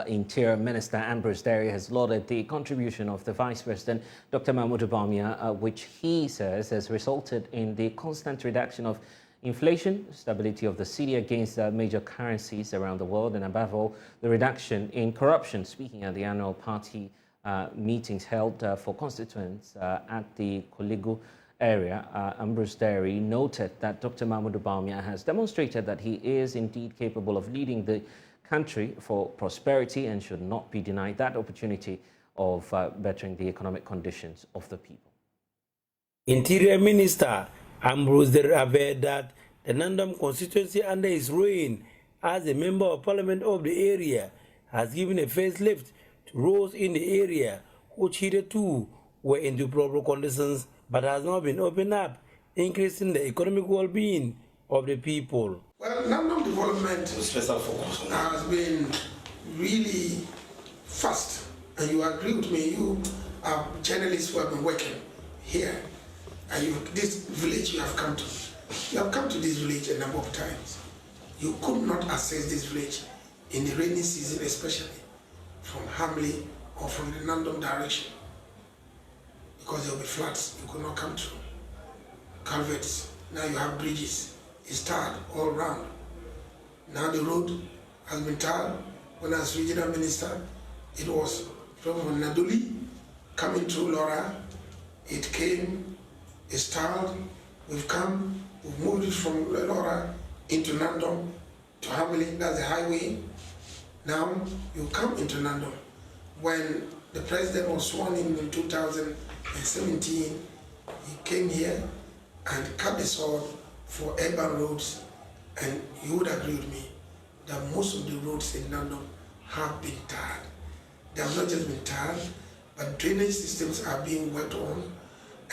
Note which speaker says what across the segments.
Speaker 1: Interior Minister Ambrose Dery has lauded the contribution of the Vice President, Dr. Bawumia, which he says has resulted in the constant reduction of inflation, stability of the cedi against major currencies around the world, and above all, the reduction in corruption. Speaking at the annual party meetings held for constituents at the Kolegu area, Ambrose Dery noted that Dr. Bawumia has demonstrated that he is indeed capable of leading the country for prosperity and should not be denied that opportunity of bettering the economic conditions of the people.
Speaker 2: Interior Minister Ambrose Dery averred that the Nandom constituency under his reign as a member of parliament of the area has given a facelift to roads in the area which hitherto were in deplorable conditions but has now been opened up, increasing the economic well-being of the people.
Speaker 3: Well, Nandom development has been really fast, and you agree with me, you are journalists who have been working here, and this village you have come to. You have come to this village a number of times. You could not access this village in the rainy season, especially from Hamley or from the Nandom direction, because there will be floods. You could not come through. Culverts, now you have bridges. It's tarred all around. Now the road has been tarred. When I was regional minister, it was from Naduli coming through Laura. It came, it's tarred. We've moved it from Laura into Nandom to Hamley. That's the highway. Now you come into Nandom. When the president was sworn in 2017, he came here and cut the sword for urban roads, and you would agree with me that most of the roads in Nandom have been tarred. They have not just been tarred, but drainage systems are being worked on,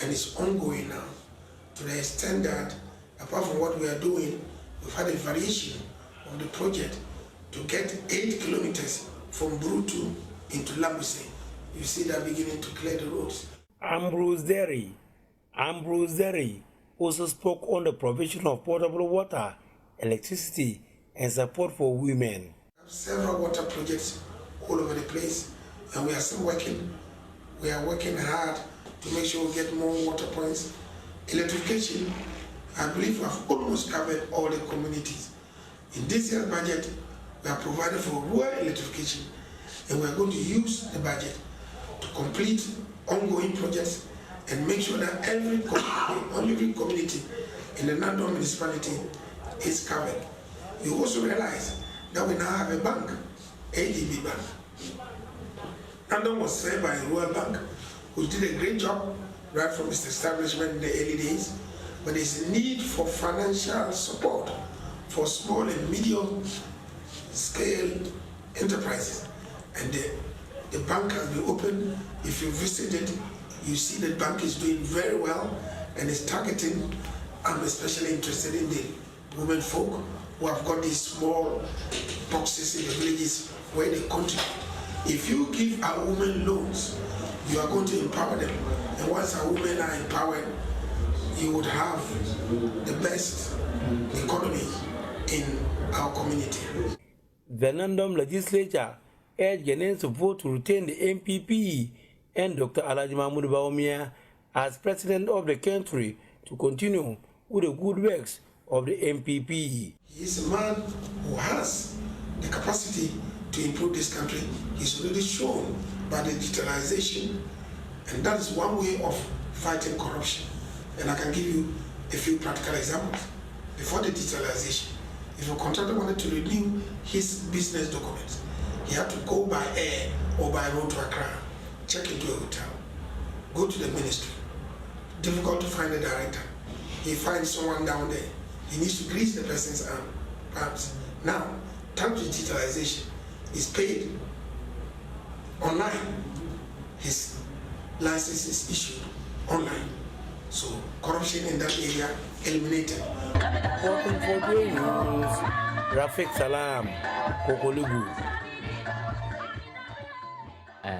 Speaker 3: and it's ongoing now, to the extent that, apart from what we are doing, we've had a variation of the project to get 8 kilometers from Brutu into Lambuse. You see that beginning to clear the roads.
Speaker 2: Ambrose Dery also spoke on the provision of potable water, electricity, and support for women.
Speaker 3: We have several water projects all over the place, and we are still working. We are working hard to make sure we get more water points. Electrification, I believe we have almost covered all the communities. In this year's budget, we are provided for rural electrification, and we are going to use the budget to complete ongoing projects and make sure that every community in the Nandom municipality is covered. You also realize that we now have a bank, ADB Bank. Nandom was served by a rural bank, which did a great job right from its establishment in the early days, but there's a need for financial support for small and medium scale enterprises. And the bank has been open. If you visit it, you see the bank is doing very well and is targeting. I'm especially interested in the women folk who have got these small boxes in the villages where they contribute. If you give our women loans, you are going to empower them. And once our women are empowered, you would have the best economy in our community.
Speaker 2: The Nandom legislature urged Ghanaians to vote to retain the MPP and Dr. Bawumia as president of the country to continue with the good works of the MPP.
Speaker 3: He is a man who has the capacity to improve this country. He's already shown by the digitalization, and that is one way of fighting corruption. And I can give you a few practical examples. Before the digitalization, if a contractor wanted to renew his business documents, he had to go by air or by road to Accra, check into a hotel, go to the ministry. Difficult to find a director. He finds someone down there. He needs to grease the person's arms. Now, thanks to digitalization, he's paid online. His license is issued online. So corruption in that area eliminated.
Speaker 2: Reporting for News, Rafik Salam, Kolegu.